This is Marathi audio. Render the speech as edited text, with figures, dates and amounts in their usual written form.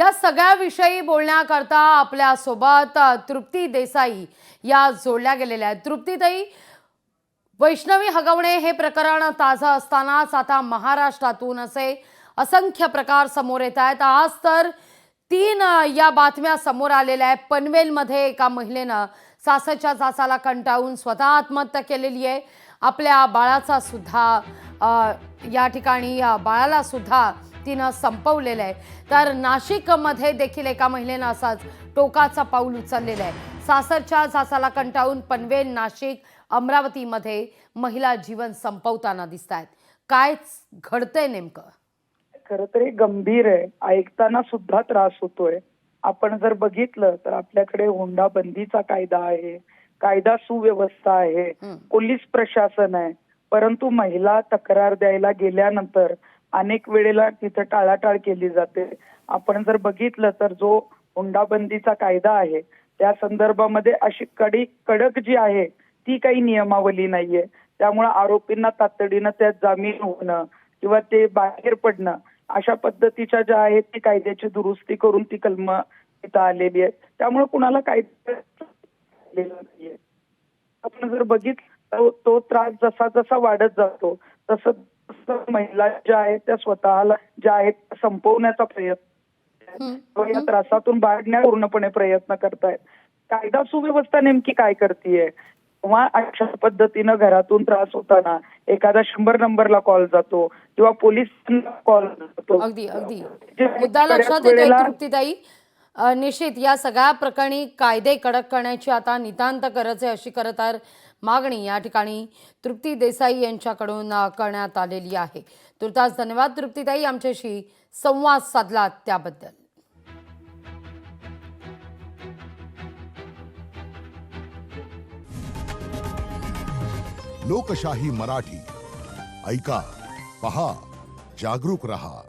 या सगळ्याविषयी बोलण्याकरता आपल्यासोबत तृप्ती देसाई या जोडल्या गेलेल्या आहेत। तृप्तीताई, वैष्णवी हगवणे हे प्रकरण ताजं असतानाच आता महाराष्ट्रातून असे असंख्य प्रकार समोर येत आहेत। आज तर 3 या बातम्या समोर आलेल्या आहेत। पनवेलमध्ये एका महिलेनं सासरच्या जाचाला कंटाळून स्वतः आत्महत्या केलेली आहे। आपल्या बाळाचा सुद्धा या ठिकाणी बाळाला सुद्धा तिनं संपवलेलं आहे। तर नाशिकमध्ये देखील एका महिलेनं असाच टोकाचा पाऊल उचललेलं आहे। सासरच्या जाचाला कंटाळून पनवेल, नाशिक, अमरावतीमध्ये महिला जीवन संपवताना दिसतायत। काय घडतंय नेमकं? खरं तर हे गंभीर आहे, ऐकताना सुद्धा त्रास होतोय। आपण जर बघितलं तर आपल्याकडे हुंडाबंदीचा कायदा आहे, कायदा सुव्यवस्था आहे, पोलीस प्रशासन आहे, परंतु महिला तक्रार द्यायला गेल्यानंतर अनेक वेळेला तिथं टाळाटाळ केली जाते। आपण जर बघितलं तर जो हुंडाबंदीचा कायदा आहे त्या संदर्भामध्ये अशी कडक जी आहे ती काही नियमावली नाहीये। त्यामुळे आरोपींना तातडीनं त्यात जामीन होणं किंवा ते बाहेर पडणं अशा पद्धतीच्या ज्या आहेत ती कायद्याची दुरुस्ती करून ती कलम इथं आलेली आहे। त्यामुळे कुणाला कायदा नाहीये। आपण जर बघितलं तो त्रास जसा जसा वाढत जातो तसं महिला ज्या आहेत त्या स्वतःला ज्या आहेत संपवण्याचा प्रयत्न, या त्रासातून बाहेर पूर्णपणे प्रयत्न करतायत। कायदा सुव्यवस्था नेमकी काय करतेय किंवा अशा पद्धतीनं घरातून त्रास होताना एखादा 100 नंबरला कॉल जातो किंवा पोलिसांना कॉल जातो। अगदी अगदी मुद्दा लक्षात येतोय तृप्तीताई। निश्चित या सगळ्या प्रकरणी कायदे कडक करण्याची आता नितांत गरज आहे, अशी खरं तर मागणी या ठिकाणी तृप्ती देसाई यांच्याकडून करण्यात आलेली आहे। तुर्तास धन्यवाद तृप्तीताई, आमच्याशी संवाद साधला त्याबद्दल। लोकशाही मराठी ऐका, पहा, जागरूक रहा।